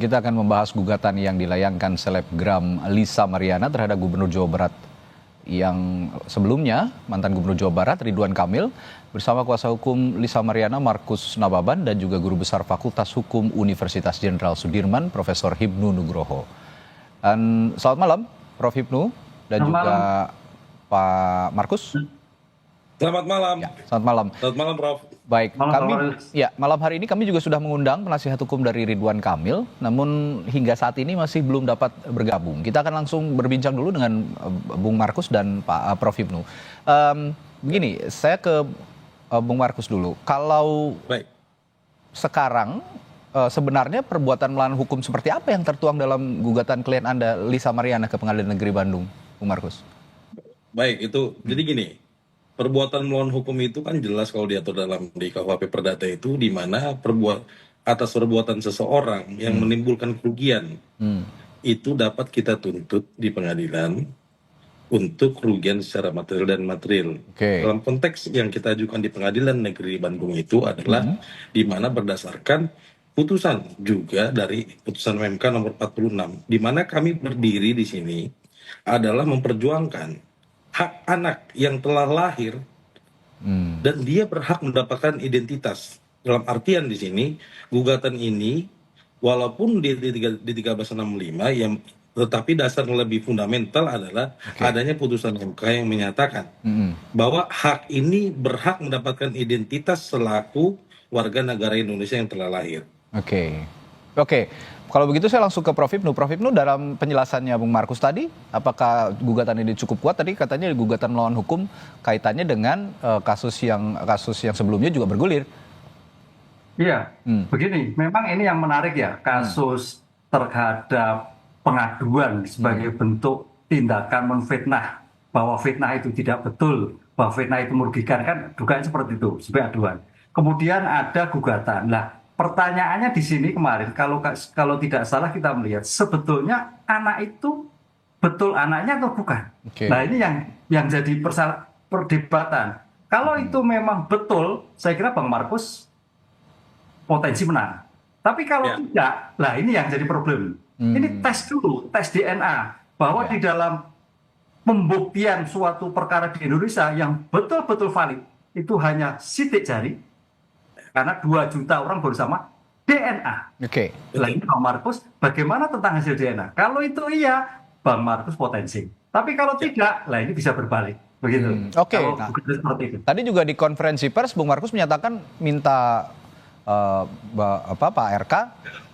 kita akan membahas gugatan yang dilayangkan selebgram Lisa Mariana terhadap Gubernur Jawa Barat yang sebelumnya mantan Gubernur Jawa Barat Ridwan Kamil bersama kuasa hukum Lisa Mariana Markus Nababan dan juga Guru Besar Fakultas Hukum Universitas Jenderal Sudirman Profesor Hipnu Nugroho. Dan selamat malam Prof. Hipnu dan juga Pak Markus. Selamat malam. Ya, selamat malam. Selamat malam, Prof. Baik, malam hari ini kami juga sudah mengundang penasihat hukum dari Ridwan Kamil, namun hingga saat ini masih belum dapat bergabung. Kita akan langsung berbincang dulu dengan Bung Markus dan Pak Prof. Hipnu. Begini, saya ke Bung Markus dulu. Kalau sekarang sebenarnya perbuatan melawan hukum seperti apa yang tertuang dalam gugatan klien Anda Lisa Mariana ke Pengadilan Negeri Bandung, Bung Markus? Baik, itu jadi gini. Perbuatan melawan hukum itu kan jelas kalau diatur di KUHP Perdata itu di mana atas perbuatan seseorang yang menimbulkan kerugian itu dapat kita tuntut di pengadilan untuk kerugian secara material dan material. Dalam konteks yang kita ajukan di Pengadilan Negeri Bandung itu adalah di mana berdasarkan putusan juga dari putusan MK nomor 46 di mana kami berdiri di sini adalah memperjuangkan hak anak yang telah lahir dan dia berhak mendapatkan identitas. Dalam artian di sini gugatan ini walaupun di 1365 yang tetapi dasar lebih fundamental adalah adanya putusan MK yang menyatakan bahwa hak ini berhak mendapatkan identitas selaku warga negara Indonesia yang telah lahir. Oke. Kalau begitu saya langsung ke Prof. Hipnu. Prof. Hipnu, dalam penjelasannya Bung Markus tadi, apakah gugatan ini cukup kuat? Tadi katanya gugatan melawan hukum kaitannya dengan kasus yang sebelumnya juga bergulir. Iya, begini, memang ini yang menarik ya, kasus terhadap pengaduan sebagai bentuk tindakan menfitnah, bahwa fitnah itu tidak betul, bahwa fitnah itu merugikan, kan dugaan seperti itu, sebagai aduan. Kemudian ada gugatan. Nah, pertanyaannya di sini kemarin, kalau tidak salah kita melihat sebetulnya anak itu betul anaknya atau bukan. Nah ini yang jadi perdebatan. Kalau itu memang betul, saya kira Bang Markus potensi menang. Tapi kalau tidak, lah ini yang jadi problem. Ini tes dulu, tes DNA bahwa di dalam pembuktian suatu perkara di Indonesia yang betul-betul valid itu hanya sidik jari. Karena 2 juta orang bersama DNA. Nah ini Bang Markus, bagaimana tentang hasil DNA? Kalau itu iya, Bang Markus potensi. Tapi kalau tidak, lah ini bisa berbalik. Begitu. Nah, tadi juga di konferensi pers, Bung Markus menyatakan minta Pak RK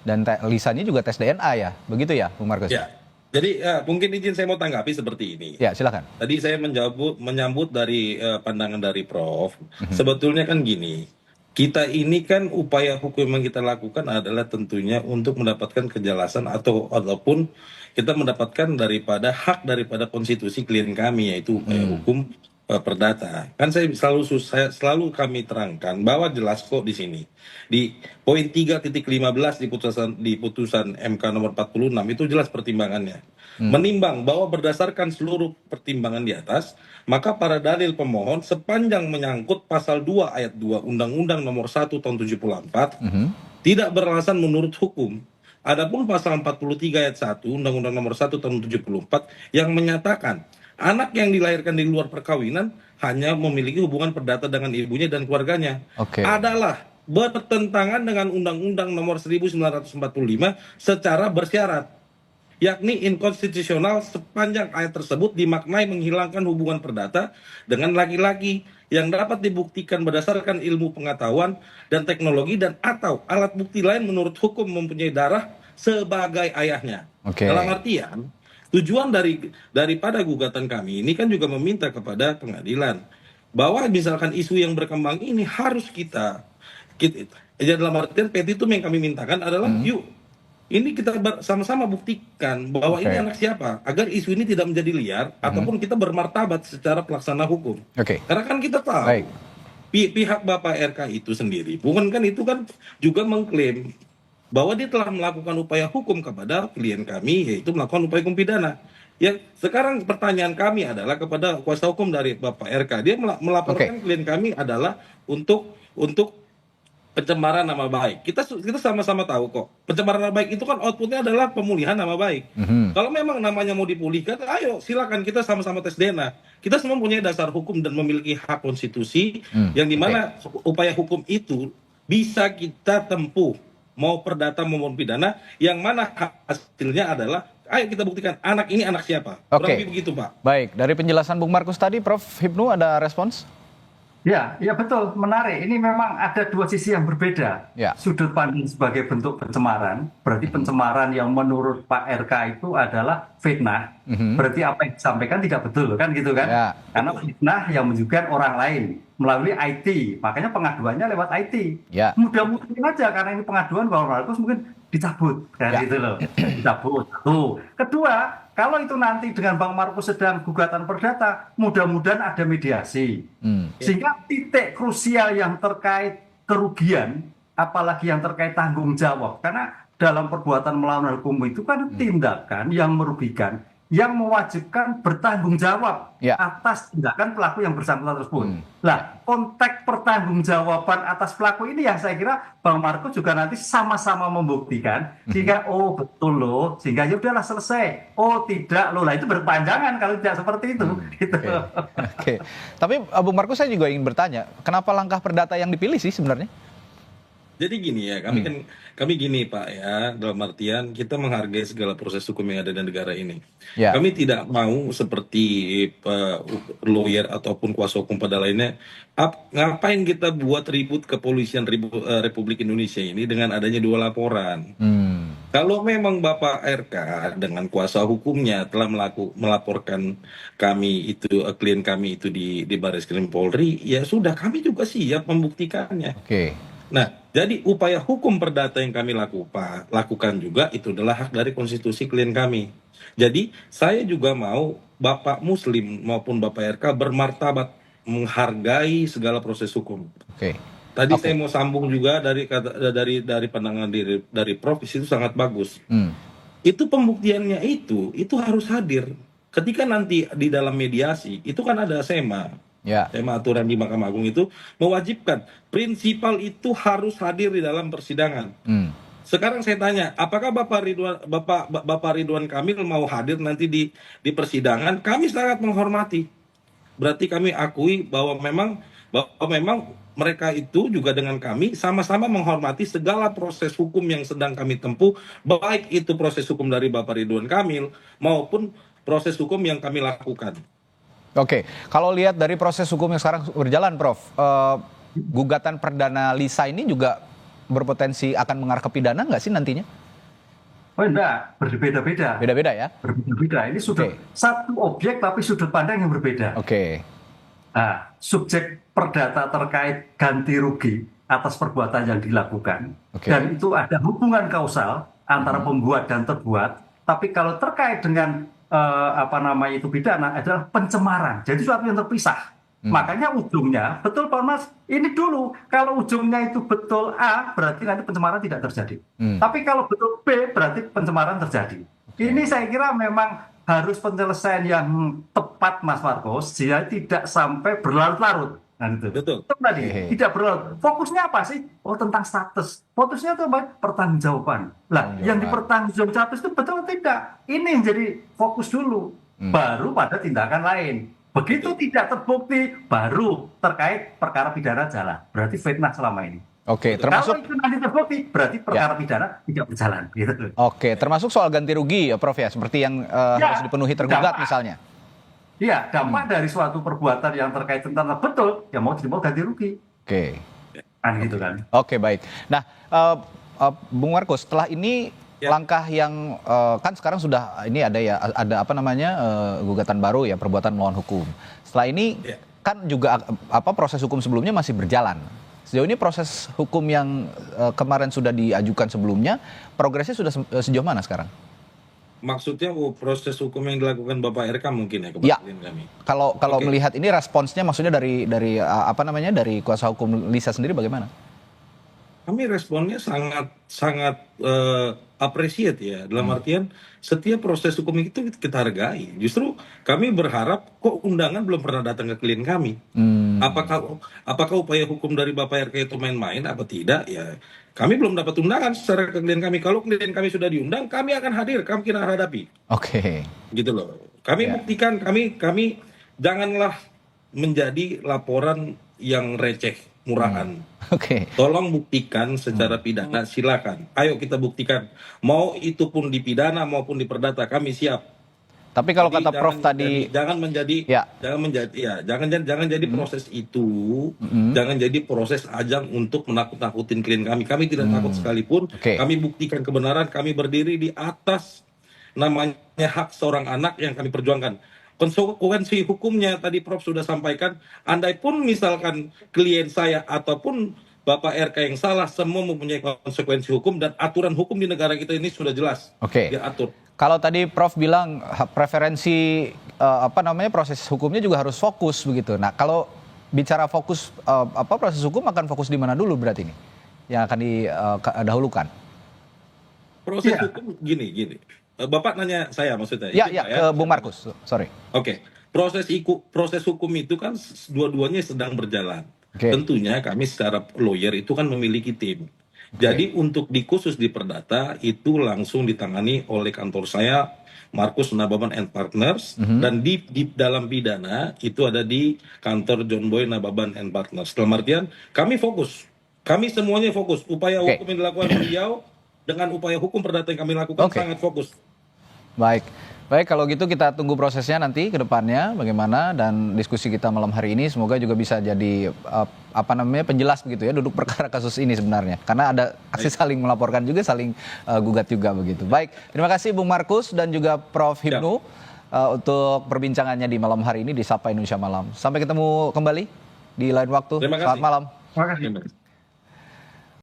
dan Lisanya juga tes DNA ya, begitu ya, Bung Markus? Ya. Jadi mungkin izin saya mau tanggapi seperti ini. Ya, silakan. Tadi saya menyambut dari pandangan dari Prof. Sebetulnya kan gini. Kita ini kan upaya hukum yang kita lakukan adalah tentunya untuk mendapatkan kejelasan ataupun kita mendapatkan hak daripada konstitusi klien kami yaitu upaya hukum perdata. Kan saya selalu kami terangkan bahwa jelas kok di sini di poin 3.15 di putusan MK nomor 46 itu jelas pertimbangannya. Menimbang bahwa berdasarkan seluruh pertimbangan di atas, maka para dalil pemohon sepanjang menyangkut pasal 2 ayat 2 Undang-Undang nomor 1 tahun 74 tidak beralasan menurut hukum. Adapun pasal 43 ayat 1 Undang-Undang nomor 1 tahun 74 yang menyatakan anak yang dilahirkan di luar perkawinan hanya memiliki hubungan perdata dengan ibunya dan keluarganya adalah bertentangan dengan Undang-Undang nomor 1945 secara bersyarat. Yakni inkonstitusional sepanjang ayat tersebut dimaknai menghilangkan hubungan perdata dengan laki-laki yang dapat dibuktikan berdasarkan ilmu pengetahuan dan teknologi dan atau alat bukti lain menurut hukum mempunyai darah sebagai ayahnya. Dalam artian tujuan daripada gugatan kami ini kan juga meminta kepada pengadilan bahwa misalkan isu yang berkembang ini harus kita dalam artian petitum yang kami mintakan adalah yuk ini kita sama-sama buktikan bahwa ini anak siapa agar isu ini tidak menjadi liar ataupun kita bermartabat secara pelaksana hukum. Karena kan kita tahu pihak Bapak RK itu sendiri, bukan kan itu kan juga mengklaim bahwa dia telah melakukan upaya hukum kepada klien kami yaitu melakukan upaya hukum pidana. Ya, sekarang pertanyaan kami adalah kepada kuasa hukum dari Bapak RK, dia melaporkan klien kami adalah untuk pencemaran nama baik. Kita sama-sama tahu kok. Pencemaran nama baik itu kan outputnya adalah pemulihan nama baik. Kalau memang namanya mau dipulihkan, ayo silakan kita sama-sama tes DNA. Kita semua mempunyai dasar hukum dan memiliki hak konstitusi yang dimana upaya hukum itu bisa kita tempuh, mau perdata maupun pidana, yang mana hasilnya adalah ayo kita buktikan anak ini anak siapa. Kurang lebih begitu, Pak. Baik, dari penjelasan Bung Markus tadi, Prof. Hipnu ada respons? Ya, ya betul, menarik. Ini memang ada dua sisi yang berbeda. Ya. Sudut pandang sebagai bentuk pencemaran, berarti pencemaran yang menurut Pak RK itu adalah fitnah. Berarti apa yang disampaikan tidak betul, kan gitu kan? Ya. Karena fitnah yang menunjukkan orang lain melalui IT, makanya pengaduannya lewat IT. Ya. Mudah-mudahan aja karena ini pengaduan bahwa Markus mungkin dicabut, kan gitu loh, dicabut. Satu. Kedua, kalau itu nanti dengan Bang Markus sedang gugatan perdata, mudah-mudahan ada mediasi. Sehingga titik krusial yang terkait kerugian, apalagi yang terkait tanggung jawab. Karena dalam perbuatan melawan hukum itu kan tindakan yang merugikan, yang mewajibkan bertanggung jawab atas tindakan pelaku yang bersangkutan tersebut. Nah, konteks pertanggungjawaban atas pelaku ini yang saya kira Bang Markus juga nanti sama-sama membuktikan sehingga oh betul loh, sehingga ya udahlah selesai. Oh tidak loh, lah itu berkepanjangan kalau tidak seperti itu. Gitu. Oke. Tapi Bung Markus, saya juga ingin bertanya, kenapa langkah perdata yang dipilih sih sebenarnya? Jadi gini ya, kami gini Pak ya, dalam artian kita menghargai segala proses hukum yang ada di negara ini. Ya. Kami tidak mau seperti lawyer ataupun kuasa hukum pada lainnya, ngapain kita buat ribut kepolisian Republik Indonesia ini dengan adanya 2 laporan. Kalau memang Bapak RK dengan kuasa hukumnya telah melaporkan kami itu, klien kami itu di Barreskrim Polri, ya sudah kami juga siap membuktikannya. Oke. Nah, jadi upaya hukum perdata yang kami lakukan juga itu adalah hak dari konstitusi klien kami. Jadi saya juga mau Bapak Muslim maupun Bapak RK bermartabat, menghargai segala proses hukum. Oke. Tadi saya mau sambung juga dari pandangan dari Prof, itu sangat bagus. Itu pembuktiannya itu harus hadir. Ketika nanti di dalam mediasi itu kan ada SEMA. Tema aturan di Mahkamah Agung itu mewajibkan prinsipal itu harus hadir di dalam persidangan. Sekarang saya tanya, apakah Bapak Ridwan Kamil mau hadir nanti di persidangan? Kami sangat menghormati. Berarti kami akui bahwa memang mereka itu juga dengan kami sama-sama menghormati segala proses hukum yang sedang kami tempuh, baik itu proses hukum dari Bapak Ridwan Kamil maupun proses hukum yang kami lakukan. Oke, kalau lihat dari proses hukum yang sekarang berjalan, Prof, gugatan perdana Lisa ini juga berpotensi akan mengarah ke pidana nggak sih nantinya? Oh enggak, berbeda-beda. Beda-beda ya? Berbeda-beda. Ini satu objek tapi sudut pandang yang berbeda. Oke. Nah, subjek perdata terkait ganti rugi atas perbuatan yang dilakukan. Dan itu ada hubungan kausal antara pembuat dan terbuat. Tapi kalau terkait dengan pidana adalah pencemaran. Jadi suatu yang terpisah. Makanya ujungnya, betul Pak Mas, ini dulu. Kalau ujungnya itu betul A, berarti nanti pencemaran tidak terjadi. Tapi kalau betul B, berarti pencemaran terjadi. Ini saya kira memang harus penyelesaian yang tepat Mas Markus, sehingga tidak sampai berlarut-larut. Nah itu. Betul. Tadi tidak berlarut. Fokusnya apa sih? Oh tentang status. Fokusnya itu apa? Pertanggungjawaban. Lah, yang dipertanggungjawab status itu betul atau tidak? Ini yang jadi fokus dulu. Baru pada tindakan lain. Begitu tidak terbukti, baru terkait perkara pidana jalan. Berarti fitnah selama ini. Oke, termasuk kalau itu nanti terbukti, berarti perkara pidana tidak berjalan. Gitu. Oke, termasuk soal ganti rugi ya, Prof ya, seperti yang harus dipenuhi tergugat misalnya. Iya, dampak dari suatu perbuatan yang terkait tentang betul, ya mau tidak mau ganti rugi. Oke. Kan gitu kan. Oke, baik. Nah, Bung Markus, setelah ini langkah yang kan sekarang sudah ini ada gugatan baru ya, perbuatan melawan hukum. Setelah ini kan juga proses hukum sebelumnya masih berjalan. Sejauh ini proses hukum yang kemarin sudah diajukan sebelumnya, progresnya sudah sejauh mana sekarang? Maksudnya proses hukum yang dilakukan Bapak RK mungkin ya kepada kami. Kalau melihat ini responsnya maksudnya dari kuasa hukum Lisa sendiri bagaimana? kami responnya sangat sangat appreciate ya, dalam artian setiap proses hukum itu kita hargai. Justru kami berharap kok undangan belum pernah datang ke klien kami. Apakah upaya hukum dari Bapak RK itu main-main apa tidak? Ya, kami belum dapat undangan secara ke klien kami. Kalau klien kami sudah diundang, kami akan hadir, kami kita hadapi. Oke. Gitu loh. Kami buktikan, kami janganlah menjadi laporan yang receh, murahan. Oke. Tolong buktikan secara pidana, silakan. Ayo kita buktikan. Mau itu pun dipidana maupun diperdata, kami siap. Tapi kalau Jadi kata Prof tadi, jangan menjadi jangan jadi proses itu, jangan jadi proses ajang untuk menakut-nakutin klien kami. Kami tidak takut sekalipun. Oke. Kami buktikan kebenaran, kami berdiri di atas namanya hak seorang anak yang kami perjuangkan. Konsekuensi hukumnya tadi Prof sudah sampaikan, andai pun misalkan klien saya ataupun Bapak RK yang salah, semua mempunyai konsekuensi hukum dan aturan hukum di negara kita ini sudah jelas diatur. Kalau tadi Prof bilang preferensi proses hukumnya juga harus fokus begitu. Nah, kalau bicara fokus proses hukum akan fokus di mana dulu berarti ini yang akan didahulukan? Proses hukum gini. Bapak nanya saya maksudnya? Ya, ke Bung Markus. Sorry. Oke. Proses hukum itu kan dua-duanya sedang berjalan. Oke. Tentunya kami secara lawyer itu kan memiliki tim. Jadi untuk khusus di perdata itu langsung ditangani oleh kantor saya, Markus Nababan and Partners, dan di dalam pidana itu ada di kantor John Boy Nababan and Partners. Dalam artian kami fokus, kami semuanya fokus. Upaya hukum yang dilakukan beliau dengan upaya hukum perdata yang kami lakukan sangat fokus. Baik, kalau gitu kita tunggu prosesnya nanti ke depannya bagaimana, dan diskusi kita malam hari ini semoga juga bisa jadi penjelas begitu ya duduk perkara kasus ini sebenarnya. Karena ada aksi saling melaporkan juga, saling gugat juga begitu. Baik, terima kasih Bung Markus dan juga Prof Hipnu untuk perbincangannya di malam hari ini di Sapa Indonesia Malam. Sampai ketemu kembali di lain waktu. Terima kasih. Selamat malam. Terima kasih.